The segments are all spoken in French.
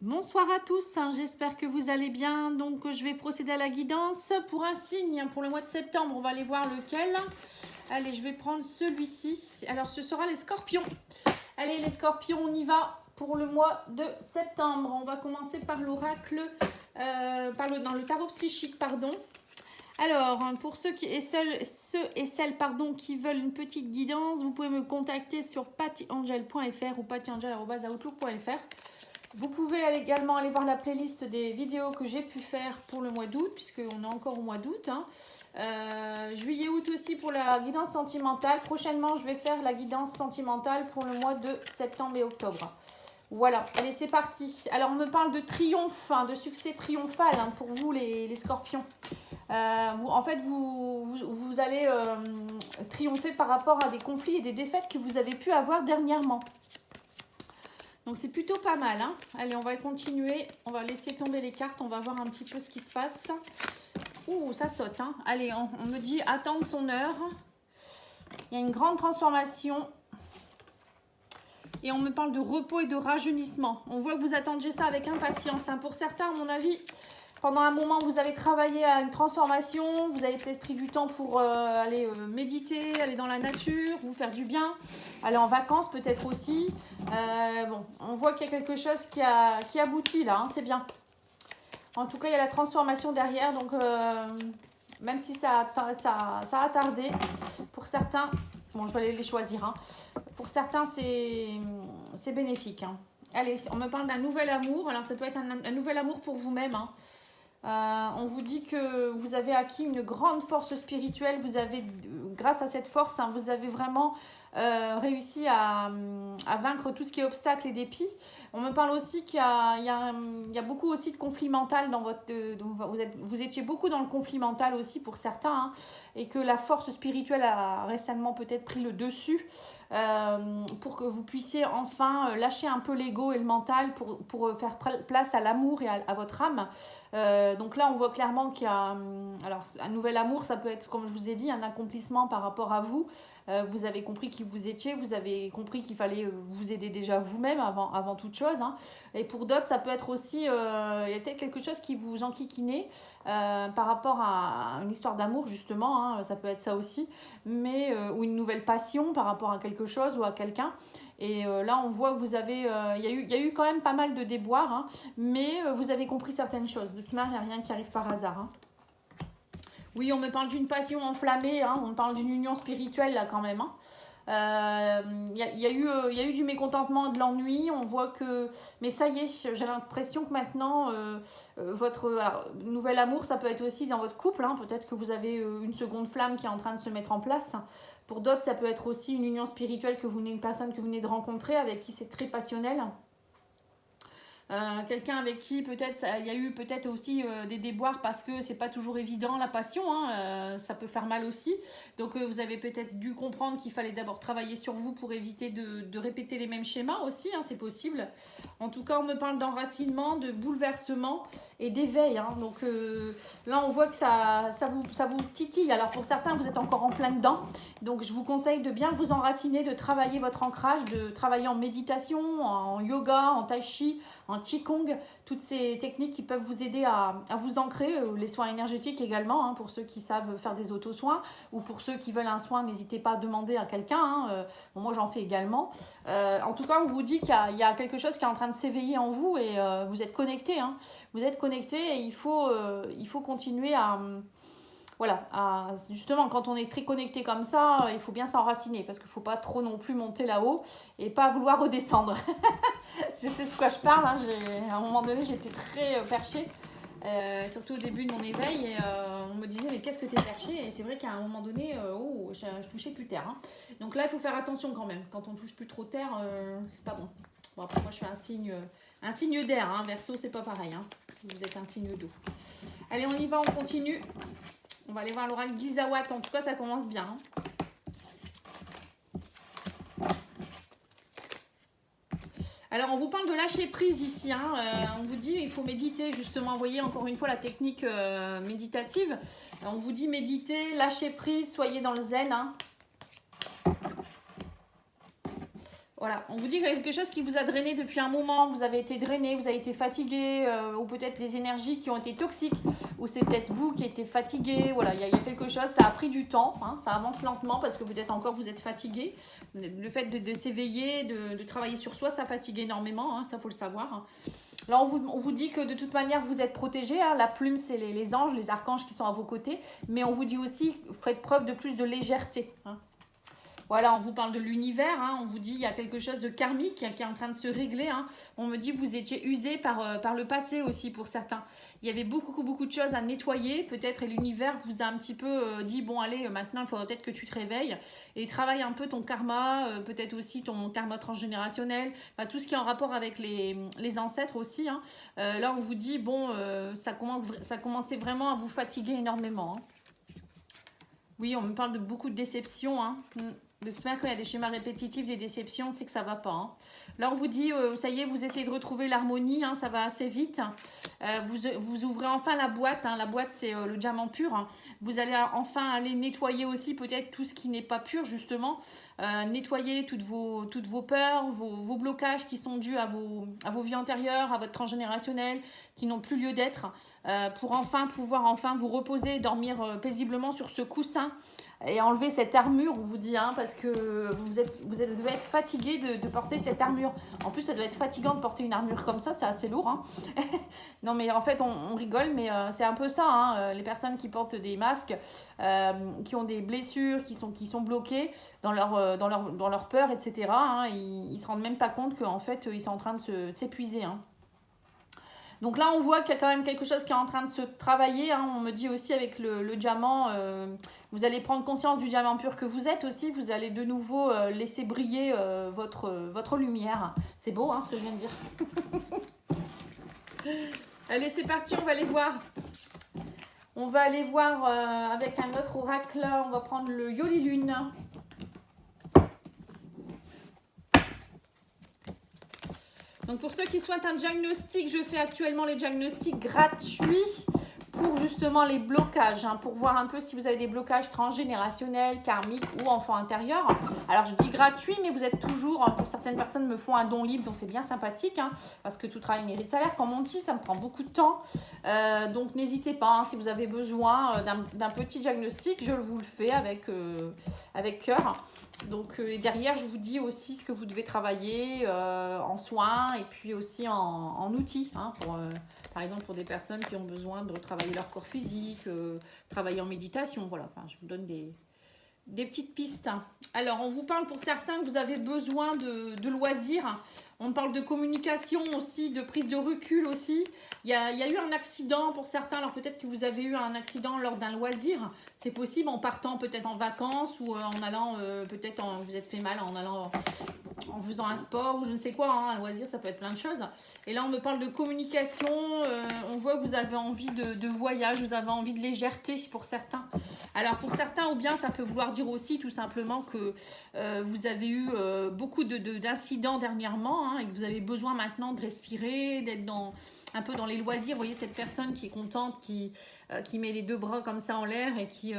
Bonsoir à tous, j'espère que vous allez bien. Donc je vais procéder à la guidance pour un signe pour le mois de septembre. On va aller voir lequel. Allez, je vais prendre celui-ci. Alors ce sera les scorpions. Allez les scorpions, on y va pour le mois de septembre. On va commencer par l'oracle, dans le tarot psychique, pardon. Alors, pour ceux et celles qui veulent une petite guidance, vous pouvez me contacter sur pattyangel.fr ou pattyangel@outlook.fr. Vous pouvez également aller voir la playlist des vidéos que j'ai pu faire pour le mois d'août, puisqu'on est encore au mois d'août. Juillet, août aussi pour la guidance sentimentale. Prochainement, je vais faire la guidance sentimentale pour le mois de septembre et octobre. Voilà, allez, c'est parti. Alors, on me parle de triomphe, de succès triomphal pour vous, les scorpions. En fait, vous allez triompher par rapport à des conflits et des défaites que vous avez pu avoir dernièrement. Donc c'est plutôt pas mal. Allez, on va continuer. On va laisser tomber les cartes. On va voir un petit peu ce qui se passe. Ouh, ça saute. Allez, on me dit attendre son heure. Il y a une grande transformation. Et on me parle de repos et de rajeunissement. On voit que vous attendiez ça avec impatience. Pour certains, à mon avis, pendant un moment, vous avez travaillé à une transformation. Vous avez peut-être pris du temps pour aller méditer, aller dans la nature, vous faire du bien. Aller en vacances peut-être aussi. Bon, on voit qu'il y a quelque chose qui aboutit là. C'est bien. En tout cas, il y a la transformation derrière. Donc, même si ça a tardé, pour certains... Bon, je vais aller les choisir. Pour certains, c'est bénéfique. Allez, on me parle d'un nouvel amour. Alors, ça peut être un nouvel amour pour vous-même. On vous dit que vous avez acquis une grande force spirituelle. Vous avez, grâce à cette force, vous avez vraiment réussi à vaincre tout ce qui est obstacle et défi. On me parle aussi qu'il y a beaucoup aussi de conflits mentaux dans votre... vous étiez beaucoup dans le conflit mental aussi pour certains. Et que la force spirituelle a récemment peut-être pris le dessus. Pour que vous puissiez enfin lâcher un peu l'ego et le mental pour faire place à l'amour et à votre âme. Donc là, on voit clairement qu'il y a alors, un nouvel amour, ça peut être, comme je vous ai dit, un accomplissement par rapport à vous. Vous avez compris qui vous étiez, vous avez compris qu'il fallait vous aider déjà vous-même avant toute chose. Et pour d'autres, ça peut être aussi, il y a peut-être quelque chose qui vous enquiquinait par rapport à une histoire d'amour, justement, ça peut être ça aussi, mais ou une nouvelle passion par rapport à quelque chose ou à quelqu'un. Et là, on voit que vous avez, il y a eu quand même pas mal de déboires, mais vous avez compris certaines choses. De toute manière, il n'y a rien qui arrive par hasard. Oui, on me parle d'une passion enflammée, on me parle d'une union spirituelle là quand même. Il y a eu du mécontentement, de l'ennui. On voit que, mais ça y est, j'ai l'impression que maintenant votre nouvel amour, ça peut être aussi dans votre couple. Peut-être que vous avez une seconde flamme qui est en train de se mettre en place. Pour d'autres, ça peut être aussi une union spirituelle une personne que vous venez de rencontrer, avec qui c'est très passionnel. Quelqu'un avec qui peut-être il y a eu peut-être aussi des déboires parce que c'est pas toujours évident la passion, ça peut faire mal aussi. Donc vous avez peut-être dû comprendre qu'il fallait d'abord travailler sur vous pour éviter de répéter les mêmes schémas aussi, c'est possible. En tout cas, on me parle d'enracinement, de bouleversement et d'éveil. Donc là, on voit que ça vous titille. Alors pour certains, vous êtes encore en plein dedans. Donc je vous conseille de bien vous enraciner, de travailler votre ancrage, de travailler en méditation, en yoga, en tai chi, en qigong, toutes ces techniques qui peuvent vous aider à vous ancrer, les soins énergétiques également, pour ceux qui savent faire des auto-soins, ou pour ceux qui veulent un soin, n'hésitez pas à demander à quelqu'un, bon, moi j'en fais également. En tout cas, on vous dit qu'il y a quelque chose qui est en train de s'éveiller en vous et vous êtes connecté, vous êtes connecté et il faut continuer à... Voilà, justement, quand on est très connecté comme ça, il faut bien s'enraciner parce qu'il ne faut pas trop non plus monter là-haut et pas vouloir redescendre. Je sais de quoi je parle, à un moment donné, j'étais très perchée, surtout au début de mon éveil, et on me disait mais qu'est-ce que t'es perché? Et c'est vrai qu'à un moment donné, je touchais plus terre. Donc là, il faut faire attention quand même. Quand on touche plus trop terre, c'est pas bon. Bon, après, moi, je suis un signe d'air. Verseau, c'est pas pareil. Vous êtes un signe d'eau. Allez, on y va, on continue. On va aller voir l'oracle Gizawat. En tout cas, ça commence bien. Alors, on vous parle de lâcher prise ici. On vous dit il faut méditer, justement. Vous voyez, encore une fois, la technique méditative. On vous dit méditer, lâcher prise, soyez dans le zen. Voilà, on vous dit quelque chose qui vous a drainé depuis un moment, vous avez été drainé, vous avez été fatigué, ou peut-être des énergies qui ont été toxiques, ou c'est peut-être vous qui êtes fatigué, voilà, il y a quelque chose, ça a pris du temps, hein, ça avance lentement parce que peut-être encore vous êtes fatigué. Le fait de s'éveiller, de travailler sur soi, ça fatigue énormément, hein, ça faut le savoir. Hein. Là, on vous dit que de toute manière, vous êtes protégé. Hein. La plume, c'est les anges, les archanges qui sont à vos côtés. Mais on vous dit aussi, faites preuve de plus de légèreté. Hein. Voilà, on vous parle de l'univers, hein, on vous dit il y a quelque chose de karmique qui est en train de se régler. Hein. On me dit que vous étiez usé par le passé aussi pour certains. Il y avait beaucoup de choses à nettoyer peut-être et l'univers vous a un petit peu dit bon allez maintenant il faudrait peut-être que tu te réveilles et travaille un peu ton karma, peut-être aussi ton karma transgénérationnel, enfin, tout ce qui est en rapport avec les ancêtres aussi. Hein. Là on vous dit bon ça commençait vraiment à vous fatiguer énormément. Hein. Oui, on me parle de beaucoup de déceptions. Hein. De toute manière, quand il y a des schémas répétitifs, des déceptions, c'est que ça ne va pas. Hein. Là, on vous dit, ça y est, vous essayez de retrouver l'harmonie, hein, ça va assez vite. Vous ouvrez enfin la boîte. Hein. La boîte, c'est le diamant pur. Hein. Vous allez enfin aller nettoyer aussi peut-être tout ce qui n'est pas pur, justement. Nettoyer toutes vos peurs, vos blocages qui sont dus à vos vies antérieures, à votre transgénérationnel, qui n'ont plus lieu d'être, pour enfin pouvoir vous reposer, dormir paisiblement sur ce coussin et enlever cette armure, on vous dit, hein, parce que vous devez être fatigué de porter cette armure. En plus, ça doit être fatigant de porter une armure comme ça, c'est assez lourd. Hein. Non, mais en fait, on rigole, mais c'est un peu ça. Hein, les personnes qui portent des masques, qui ont des blessures, qui sont bloquées dans leur peur, etc., hein, ils ne se rendent même pas compte qu'en fait, ils sont en train de s'épuiser. Hein. Donc là, on voit qu'il y a quand même quelque chose qui est en train de se travailler. Hein. On me dit aussi avec le diamant, vous allez prendre conscience du diamant pur que vous êtes aussi. Vous allez de nouveau laisser briller votre lumière. C'est beau, hein, ce que je viens de dire. Allez, c'est parti, on va aller voir. On va aller voir avec un autre oracle. On va prendre le Yoli Lune. Donc pour ceux qui souhaitent un diagnostic, je fais actuellement les diagnostics gratuits pour justement les blocages, hein, pour voir un peu si vous avez des blocages transgénérationnels, karmiques ou enfants intérieurs. Alors je dis gratuit, mais vous êtes toujours, pour certaines personnes me font un don libre, donc c'est bien sympathique, hein, parce que tout travail mérite salaire. Comme on dit, ça me prend beaucoup de temps, donc n'hésitez pas, hein, si vous avez besoin d'un petit diagnostic, je vous le fais avec cœur. Donc derrière, je vous dis aussi ce que vous devez travailler en soins et puis aussi en outils, hein, par exemple pour des personnes qui ont besoin de retravailler leur corps physique, travailler en méditation, voilà, enfin, je vous donne des petites pistes. Alors, on vous parle pour certains que vous avez besoin de loisirs. On parle de communication aussi, de prise de recul aussi. Il y a eu un accident pour certains. Alors, peut-être que vous avez eu un accident lors d'un loisir. C'est possible en partant peut-être en vacances ou en allant, peut-être vous êtes fait mal en allant en faisant un sport ou je ne sais quoi. Hein, un loisir, ça peut être plein de choses. Et là, on me parle de communication. On voit que vous avez envie de voyage, vous avez envie de légèreté pour certains. Alors, pour certains, ou bien ça peut vouloir dire aussi tout simplement que vous avez eu beaucoup d'incidents dernièrement, hein, et que vous avez besoin maintenant de respirer, d'être un peu dans les loisirs. Vous voyez cette personne qui est contente, qui met les deux bras comme ça en l'air et qui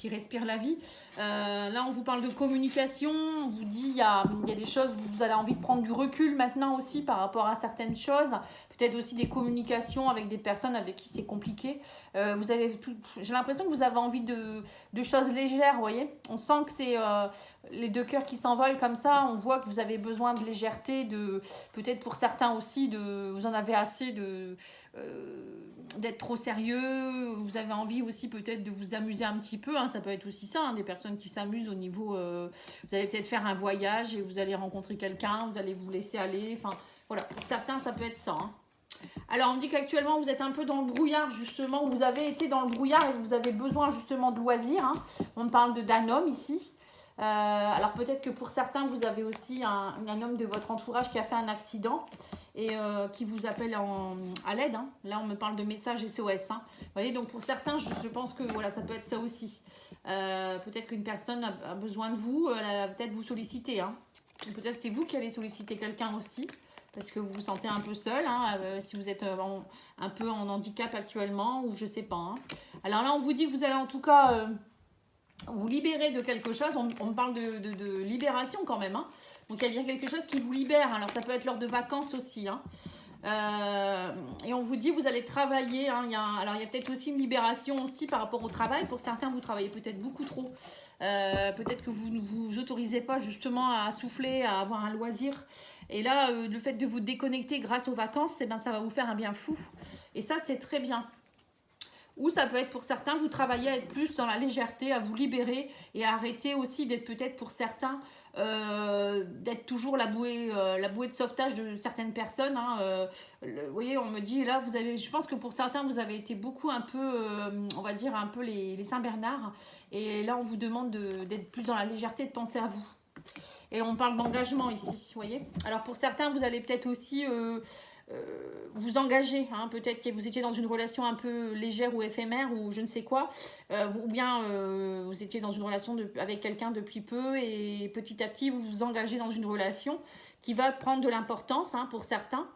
respire la vie. Là, on vous parle de communication. On vous dit il y a des choses où vous avez envie de prendre du recul maintenant aussi par rapport à certaines choses. Peut-être aussi des communications avec des personnes avec qui c'est compliqué. J'ai l'impression que vous avez envie de choses légères, vous voyez. On sent que c'est les deux cœurs qui s'envolent comme ça. On voit que vous avez besoin de légèreté, peut-être pour certains aussi, vous en avez assez d'être trop sérieux. Vous avez envie aussi peut-être de vous amuser un petit peu. Hein. Ça peut être aussi ça, hein, des personnes qui s'amusent au niveau... vous allez peut-être faire un voyage et vous allez rencontrer quelqu'un, vous allez vous laisser aller. Enfin, voilà, pour certains, ça peut être ça. Hein. Alors, on me dit qu'actuellement, vous êtes un peu dans le brouillard, justement. Vous avez été dans le brouillard et vous avez besoin, justement, de loisirs. Hein. On me parle d'un homme, ici. Alors, peut-être que pour certains, vous avez aussi un homme de votre entourage qui a fait un accident et qui vous appelle à l'aide. Hein. Là, on me parle de message SOS. Hein. Vous voyez, donc pour certains, je pense que voilà, ça peut être ça aussi. Peut-être qu'une personne a besoin de vous, elle va peut-être vous solliciter. Hein. Peut-être c'est vous qui allez solliciter quelqu'un aussi. Parce que vous vous sentez un peu seul, hein, si vous êtes un peu en handicap actuellement, ou je sais pas. Hein. Alors là, on vous dit que vous allez en tout cas vous libérez de quelque chose. On parle de libération quand même. Hein. Donc, il y a bien quelque chose qui vous libère. Alors, ça peut être lors de vacances aussi. Hein. Et on vous dit, vous allez travailler. Hein. Alors, il y a peut-être aussi une libération aussi par rapport au travail. Pour certains, vous travaillez peut-être beaucoup trop. Peut-être que vous ne vous autorisez pas justement à souffler, à avoir un loisir. Et là, le fait de vous déconnecter grâce aux vacances, eh ben, ça va vous faire un bien fou. Et ça, c'est très bien. Ou ça peut être pour certains, vous travaillez à être plus dans la légèreté, à vous libérer et à arrêter aussi d'être peut-être pour certains, d'être toujours la bouée de sauvetage de certaines personnes. Hein. Vous voyez, on me dit là, je pense que pour certains, vous avez été beaucoup un peu, on va dire un peu les Saint-Bernard. Et là, on vous demande d'être plus dans la légèreté, de penser à vous. Et on parle d'engagement ici, vous voyez. Alors pour certains, vous allez peut-être aussi vous engager, hein, peut-être que vous étiez dans une relation un peu légère ou éphémère ou je ne sais quoi, ou bien vous étiez dans une relation avec quelqu'un depuis peu et petit à petit vous vous engagez dans une relation qui va prendre de l'importance, hein, pour certains.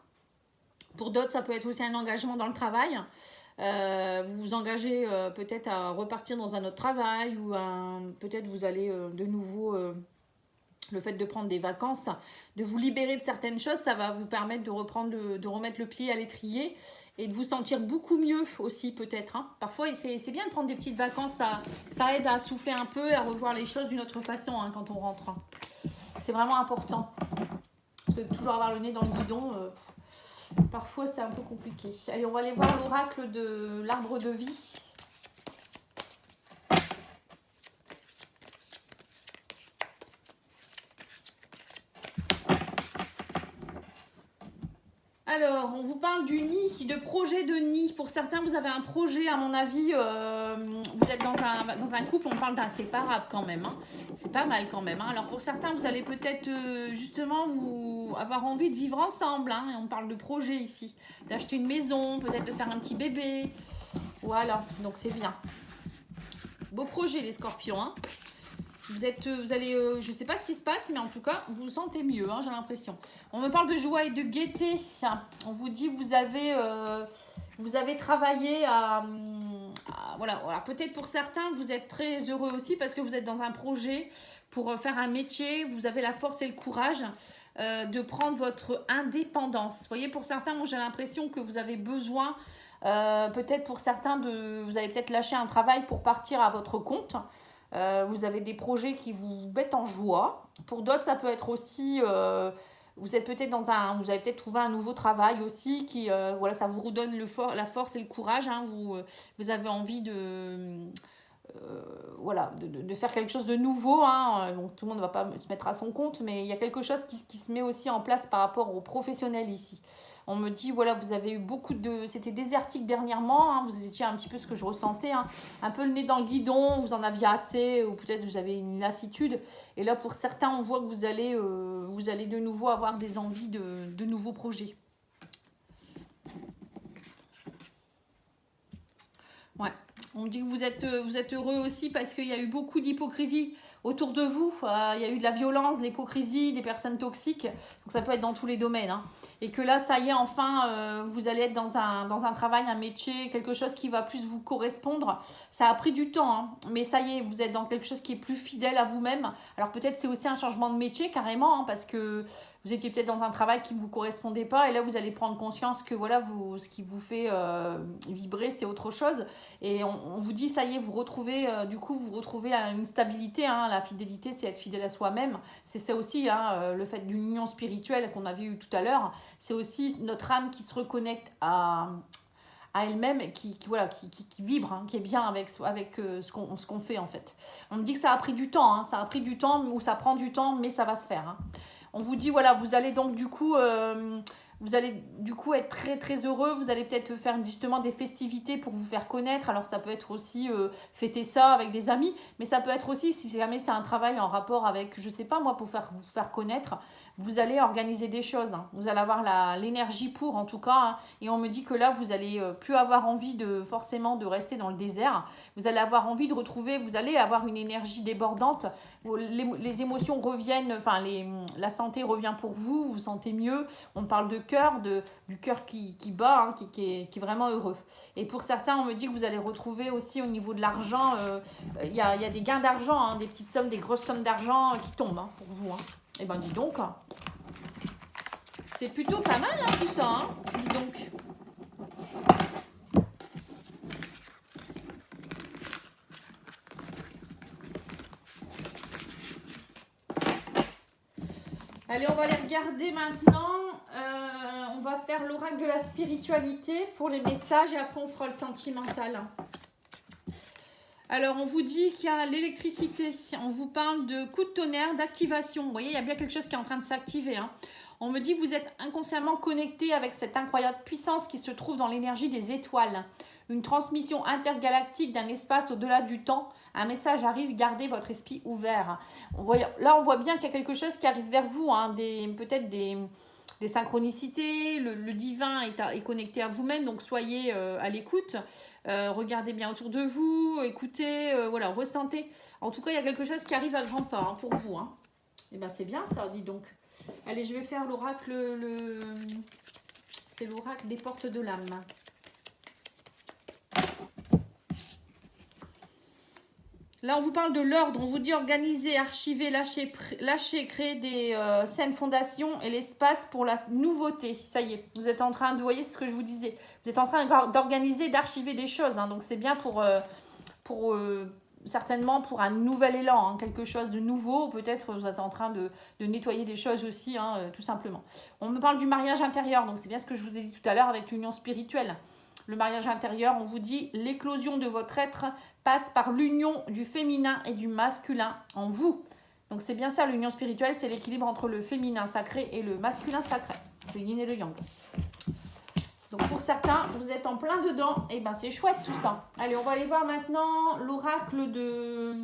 Pour d'autres, ça peut être aussi un engagement dans le travail. Vous vous engagez peut-être à repartir dans un autre travail ou peut-être vous allez de nouveau... le fait de prendre des vacances, de vous libérer de certaines choses, ça va vous permettre de remettre le pied à l'étrier et de vous sentir beaucoup mieux aussi peut-être. Hein. Parfois, c'est bien de prendre des petites vacances, ça aide à souffler un peu et à revoir les choses d'une autre façon, hein, quand on rentre. Hein. C'est vraiment important. Parce que toujours avoir le nez dans le guidon, parfois c'est un peu compliqué. Allez, on va aller voir l'oracle de l'arbre de vie. Alors, on vous parle du nid, de projet de nid. Pour certains, vous avez un projet, à mon avis, vous êtes dans un couple, on parle d'inséparable quand même. Hein. C'est pas mal quand même. Hein. Alors, pour certains, vous allez peut-être justement avoir envie de vivre ensemble. Hein. Et on parle de projet ici. D'acheter une maison, peut-être de faire un petit bébé. Voilà, donc c'est bien. Beau projet, les scorpions. Hein. Vous allez, je ne sais pas ce qui se passe, mais en tout cas, vous vous sentez mieux, hein, j'ai l'impression. On me parle de joie et de gaieté. On vous dit vous avez travaillé voilà. Peut-être pour certains, vous êtes très heureux aussi parce que vous êtes dans un projet pour faire un métier. Vous avez la force et le courage de prendre votre indépendance. Vous voyez, pour certains, moi j'ai l'impression que vous avez besoin, peut-être pour certains, vous avez peut-être lâché un travail pour partir à votre compte. Vous avez des projets qui vous mettent en joie. Pour d'autres, ça peut être aussi... vous êtes peut-être vous avez peut-être trouvé un nouveau travail aussi qui, voilà, ça vous redonne la force et le courage. Hein, vous avez envie voilà, de faire quelque chose de nouveau. Hein. Donc, tout le monde ne va pas se mettre à son compte, mais il y a quelque chose qui se met aussi en place par rapport aux professionnels ici. On me dit, voilà, vous avez eu beaucoup de... C'était désertique dernièrement, hein, vous étiez un petit peu ce que je ressentais, hein, un peu le nez dans le guidon, vous en aviez assez, ou peut-être vous avez une lassitude. Et là, pour certains, on voit que vous allez de nouveau avoir des envies de nouveaux projets. Ouais. On me dit que vous êtes heureux aussi parce qu'il y a eu beaucoup d'hypocrisie autour de vous. Il y a eu de la violence, de l'hypocrisie, des personnes toxiques. Donc ça peut être dans tous les domaines. Hein. Et que là, ça y est, enfin, vous allez être dans un travail, un métier, quelque chose qui va plus vous correspondre. Ça a pris du temps, hein, mais ça y est, vous êtes dans quelque chose qui est plus fidèle à vous-même. Alors peut-être c'est aussi un changement de métier carrément, hein, parce que vous étiez peut-être dans un travail qui ne vous correspondait pas. Et là, vous allez prendre conscience que voilà, ce qui vous fait vibrer, c'est autre chose. Et on vous dit, ça y est, vous retrouvez une stabilité. Hein. La fidélité, c'est être fidèle à soi-même. C'est ça aussi, hein, le fait d'une union spirituelle qu'on avait eu tout à l'heure. C'est aussi notre âme qui se reconnecte à elle-même, qui vibre, hein, qui est bien avec ce qu'on fait en fait. On me dit que ça a pris du temps, hein, ou ça prend du temps, mais ça va se faire. Hein. On vous dit, voilà, vous allez donc du coup être très très heureux. Vous allez peut-être faire justement des festivités pour vous faire connaître. Alors ça peut être aussi fêter ça avec des amis, mais ça peut être aussi, si jamais c'est un travail en rapport avec, je sais pas moi, pour vous faire connaître, vous allez organiser des choses. Hein. Vous allez avoir l'énergie pour, en tout cas. Hein. Et on me dit que là, vous allez plus avoir envie forcément de rester dans le désert. Vous allez avoir envie de retrouver, vous allez avoir une énergie débordante. Les émotions reviennent, enfin, la santé revient pour vous, vous vous sentez mieux. On parle de cœur, du cœur qui bat, hein, qui est vraiment heureux. Et pour certains, on me dit que vous allez retrouver aussi au niveau de l'argent, il y a des gains d'argent, hein, des petites sommes, des grosses sommes d'argent qui tombent hein, pour vous. Hein. Et ben dis donc, c'est plutôt pas mal hein, tout ça, hein, dis donc. Allez, on va les regarder maintenant. On va faire l'oracle de la spiritualité pour les messages et après on fera le sentimental. Alors, on vous dit qu'il y a l'électricité. On vous parle de coup de tonnerre, d'activation. Vous voyez, il y a bien quelque chose qui est en train de s'activer. Hein. On me dit que vous êtes inconsciemment connecté avec cette incroyable puissance qui se trouve dans l'énergie des étoiles. Une transmission intergalactique d'un espace au-delà du temps. Un message arrive, gardez votre esprit ouvert. Là, on voit bien qu'il y a quelque chose qui arrive vers vous. Hein, peut-être des synchronicités. Le divin est connecté à vous-même, donc soyez à l'écoute. Regardez bien autour de vous, écoutez, voilà, ressentez. En tout cas, il y a quelque chose qui arrive à grands pas hein, pour vous. Hein. Et bien, c'est bien ça, dis donc. Allez, je vais faire l'oracle, c'est l'oracle des portes de l'âme. Là, on vous parle de l'ordre, on vous dit organiser, archiver, lâcher, créer des saines fondations et l'espace pour la nouveauté. Ça y est, vous êtes en train de, vous voyez ce que je vous disais, vous êtes en train d'organiser, d'archiver des choses. Hein, donc, c'est bien pour certainement pour un nouvel élan, hein, quelque chose de nouveau. Peut-être vous êtes en train de nettoyer des choses aussi, hein, tout simplement. On me parle du mariage intérieur, donc c'est bien ce que je vous ai dit tout à l'heure avec l'union spirituelle. Le mariage intérieur, on vous dit l'éclosion de votre être passe par l'union du féminin et du masculin en vous. Donc c'est bien ça, l'union spirituelle, c'est l'équilibre entre le féminin sacré et le masculin sacré, le yin et le yang. Donc pour certains, vous êtes en plein dedans, et ben c'est chouette tout ça. Allez, on va aller voir maintenant l'oracle de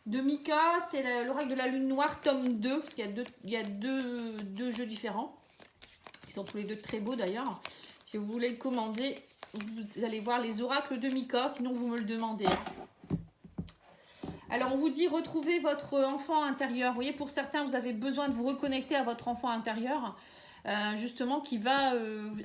Mika, c'est l'oracle de la lune noire, tome 2, parce qu'il y a deux jeux différents, qui sont tous les deux très beaux d'ailleurs. Si vous voulez le commander, vous allez voir les oracles de Mika, sinon vous me le demandez. Alors, on vous dit retrouver votre enfant intérieur. Vous voyez, pour certains, vous avez besoin de vous reconnecter à votre enfant intérieur, justement, qui va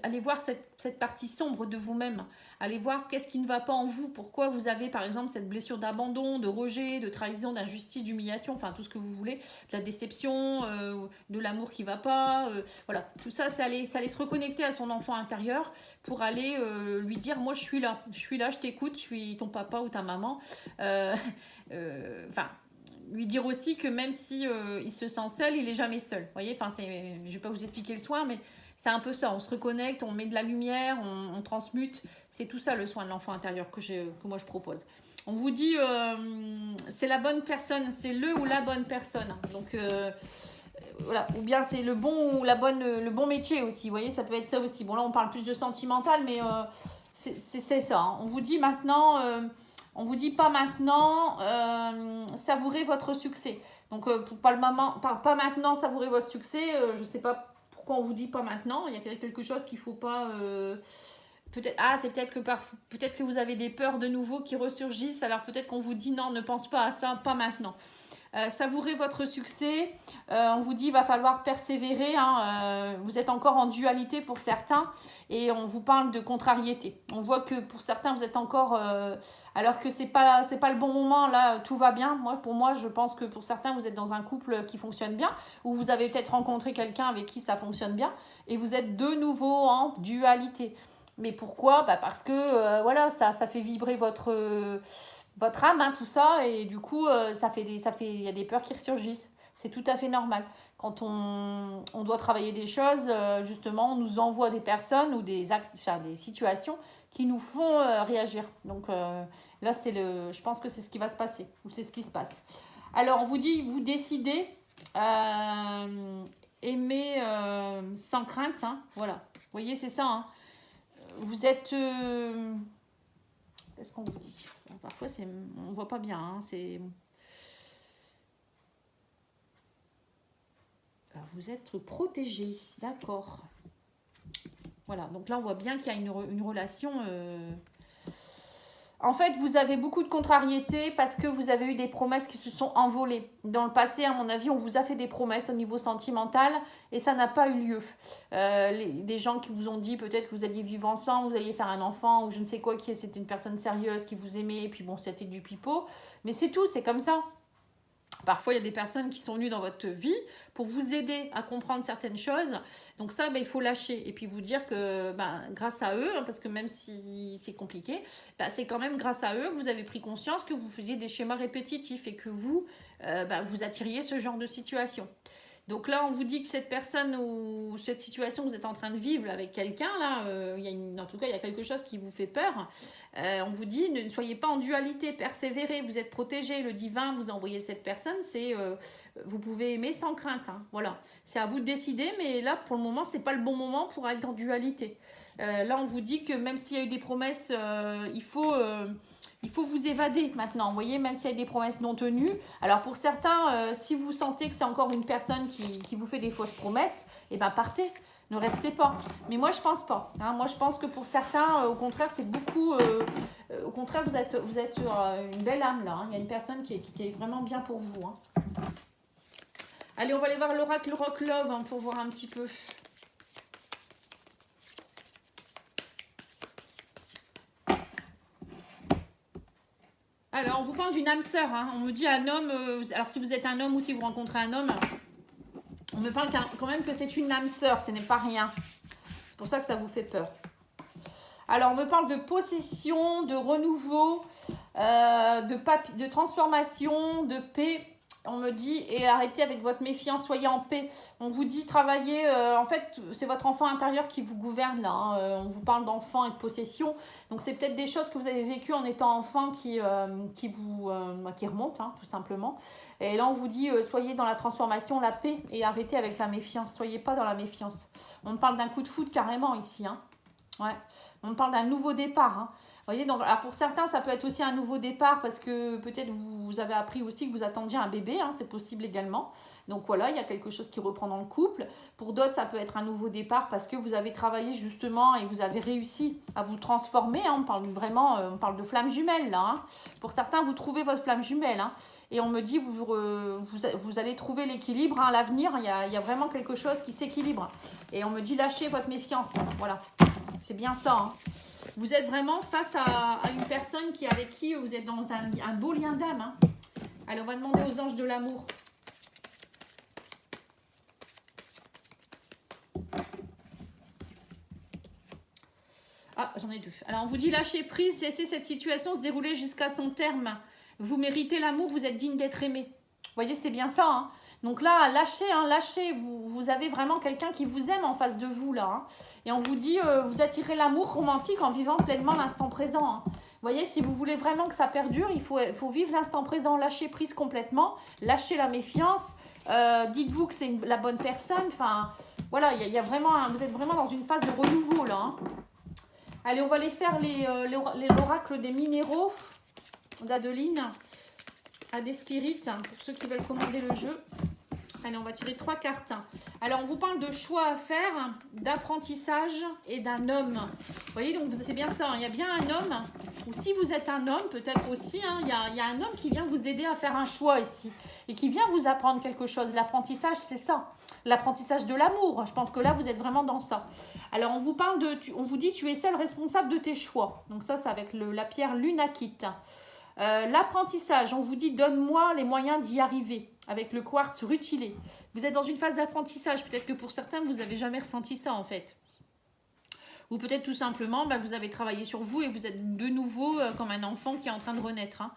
aller voir cette partie sombre de vous-même. Allez voir qu'est-ce qui ne va pas en vous. Pourquoi vous avez, par exemple, cette blessure d'abandon, de rejet, de trahison, d'injustice, d'humiliation, enfin, tout ce que vous voulez, de la déception, de l'amour qui ne va pas. Voilà, tout ça, c'est aller se reconnecter à son enfant intérieur pour aller lui dire, moi, je suis là, je t'écoute, je suis ton papa ou ta maman. Enfin, lui dire aussi que même si il se sent seul, il est jamais seul. Vous voyez, enfin, je vais pas vous expliquer le soin, mais c'est un peu ça. On se reconnecte, on met de la lumière, on transmute. C'est tout ça le soin de l'enfant intérieur que moi je propose. On vous dit, c'est la bonne personne, c'est le ou la bonne personne. Donc voilà, ou bien c'est le bon ou le bon métier aussi. Vous voyez, ça peut être ça aussi. Bon là, on parle plus de sentimental, mais c'est ça. Hein. On vous dit maintenant. On ne vous dit pas maintenant, savourez votre succès. Donc, pas maintenant, savourez votre succès. Je ne sais pas pourquoi on ne vous dit pas maintenant. Il y a quelque chose qu'il ne faut pas... c'est peut-être que vous avez des peurs de nouveau qui ressurgissent. Alors, peut-être qu'on vous dit non, ne pense pas à ça, pas maintenant. Savourez votre succès. On vous dit il va falloir persévérer. Hein, vous êtes encore en dualité pour certains et on vous parle de contrariété. On voit que pour certains vous êtes encore alors que c'est pas le bon moment. Là tout va bien. Pour moi je pense que pour certains vous êtes dans un couple qui fonctionne bien ou vous avez peut-être rencontré quelqu'un avec qui ça fonctionne bien et vous êtes de nouveau en dualité. Mais pourquoi ? Parce que voilà ça fait vibrer votre âme, hein, tout ça, et du coup, il y a des peurs qui ressurgissent. C'est tout à fait normal. Quand on doit travailler des choses, justement, on nous envoie des personnes ou des situations qui nous font réagir. Donc là, je pense que c'est ce qui va se passer, ou c'est ce qui se passe. Alors, on vous dit, vous décidez, aimer sans crainte, hein, voilà. Vous voyez, c'est ça, hein. Vous êtes... qu'est-ce qu'on vous dit ? Parfois, on ne voit pas bien. Hein, Alors, vous êtes protégé, d'accord. Voilà, donc là, on voit bien qu'il y a une relation... En fait, vous avez beaucoup de contrariétés parce que vous avez eu des promesses qui se sont envolées. Dans le passé, à mon avis, on vous a fait des promesses au niveau sentimental et ça n'a pas eu lieu. Des gens qui vous ont dit peut-être que vous alliez vivre ensemble, vous alliez faire un enfant ou je ne sais quoi, qui c'était une personne sérieuse qui vous aimait et puis bon, c'était du pipeau. Mais c'est tout, c'est comme ça. Parfois, il y a des personnes qui sont venues dans votre vie pour vous aider à comprendre certaines choses. Donc ça, il faut lâcher. Et puis vous dire que grâce à eux, parce que même si c'est compliqué, c'est quand même grâce à eux que vous avez pris conscience que vous faisiez des schémas répétitifs et que vous, vous attiriez ce genre de situation. Donc là, on vous dit que cette personne ou cette situation que vous êtes en train de vivre avec quelqu'un, là, en tout cas, il y a quelque chose qui vous fait peur. On vous dit, ne soyez pas en dualité, persévérez, vous êtes protégé, le divin vous a envoyé cette personne, vous pouvez aimer sans crainte. Hein, voilà, c'est à vous de décider, mais là, pour le moment, c'est pas le bon moment pour être en dualité. Là, on vous dit que même s'il y a eu des promesses, il faut vous évader maintenant, vous voyez, même s'il y a des promesses non tenues. Alors pour certains, si vous sentez que c'est encore une personne qui vous fait des fausses promesses, partez, ne restez pas. Mais moi, je pense pas. Hein. Moi, je pense que pour certains, au contraire, c'est beaucoup... au contraire, vous êtes sur une belle âme, là. Hein. Il y a une personne qui est vraiment bien pour vous. Hein. Allez, on va aller voir l'oracle Rock Love hein, pour voir un petit peu. Alors, on vous parle d'une âme sœur. Hein. On me dit un homme... alors, si vous êtes un homme ou si vous rencontrez un homme, on me parle quand même que c'est une âme sœur. Ce n'est pas rien. C'est pour ça que ça vous fait peur. Alors, on me parle de possession, de renouveau, de transformation, de paix. On me dit, et arrêtez avec votre méfiance, soyez en paix. On vous dit, travaillez, en fait, c'est votre enfant intérieur qui vous gouverne là. Hein. On vous parle d'enfant et de possession. Donc, c'est peut-être des choses que vous avez vécues en étant enfant qui remontent, hein, tout simplement. Et là, on vous dit, soyez dans la transformation, la paix, et arrêtez avec la méfiance. Soyez pas dans la méfiance. On me parle d'un coup de foudre carrément ici, hein. Ouais, on parle d'un nouveau départ. Hein. Vous voyez, donc, alors pour certains, ça peut être aussi un nouveau départ parce que peut-être vous avez appris aussi que vous attendiez un bébé, hein, c'est possible également. Donc voilà, il y a quelque chose qui reprend dans le couple. Pour d'autres, ça peut être un nouveau départ parce que vous avez travaillé justement et vous avez réussi à vous transformer. Hein. On parle vraiment, on parle de flamme jumelle là. Hein. Pour certains, vous trouvez votre flamme jumelle. Hein. Et on me dit, vous allez trouver l'équilibre. Hein. À l'avenir, il y a vraiment quelque chose qui s'équilibre. Et on me dit, lâchez votre méfiance. Voilà, c'est bien ça. Hein. Vous êtes vraiment face à une personne avec qui vous êtes dans un beau lien d'âme. Hein. Allez, on va demander aux anges de l'amour. Ah, j'en ai deux. Alors, on vous dit lâcher prise, laissez cette situation se dérouler jusqu'à son terme. Vous méritez l'amour, vous êtes digne d'être aimé. Vous voyez, c'est bien ça. Hein. Donc là, lâchez, hein, lâchez. Vous avez vraiment quelqu'un qui vous aime en face de vous, là. Hein. Et on vous dit, vous attirez l'amour romantique en vivant pleinement l'instant présent. Hein. Vous voyez, si vous voulez vraiment que ça perdure, il faut vivre l'instant présent, lâcher prise complètement, lâcher la méfiance. Dites-vous que c'est la bonne personne. Enfin, voilà, il y a vraiment, vous êtes vraiment dans une phase de renouveau, là. Hein. Allez, on va aller faire l'oracle des minéraux d'Adeline. À des spirites, pour ceux qui veulent commander le jeu. Allez, on va tirer 3 cartes. Alors, on vous parle de choix à faire, d'apprentissage et d'un homme. Vous voyez, donc c'est bien ça. Hein. Il y a bien un homme, ou si vous êtes un homme, peut-être aussi, hein, il y a un homme qui vient vous aider à faire un choix ici. Et qui vient vous apprendre quelque chose. L'apprentissage, c'est ça. L'apprentissage de l'amour. Je pense que là, vous êtes vraiment dans ça. Alors, on vous parle on vous dit, tu es seul responsable de tes choix. Donc ça, c'est avec la pierre lunakite. L'apprentissage, on vous dit donne-moi les moyens d'y arriver avec le quartz rutilé. Vous êtes dans une phase d'apprentissage, peut-être que pour certains vous n'avez jamais ressenti ça en fait. Ou peut-être tout simplement vous avez travaillé sur vous et vous êtes de nouveau comme un enfant qui est en train de renaître. Hein.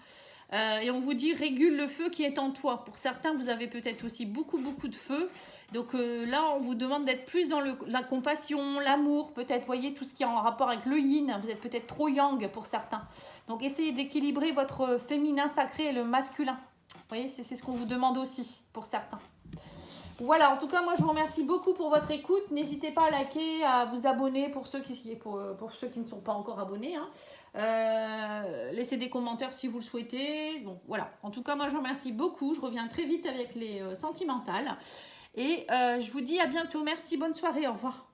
Et on vous dit régule le feu qui est en toi. Pour certains vous avez peut-être aussi beaucoup de feu. Donc là on vous demande d'être plus dans la compassion, l'amour, peut-être voyez tout ce qui est en rapport avec le yin. Vous êtes peut-être trop yang pour certains. Donc essayez d'équilibrer votre féminin sacré et le masculin. Vous voyez, c'est ce qu'on vous demande aussi pour certains. Voilà, en tout cas, moi, je vous remercie beaucoup pour votre écoute. N'hésitez pas à liker, à vous abonner pour ceux qui ne sont pas encore abonnés. Hein. Laissez des commentaires si vous le souhaitez. Donc, voilà. En tout cas, moi, je vous remercie beaucoup. Je reviens très vite avec les sentimentales. Et je vous dis à bientôt. Merci, bonne soirée, au revoir.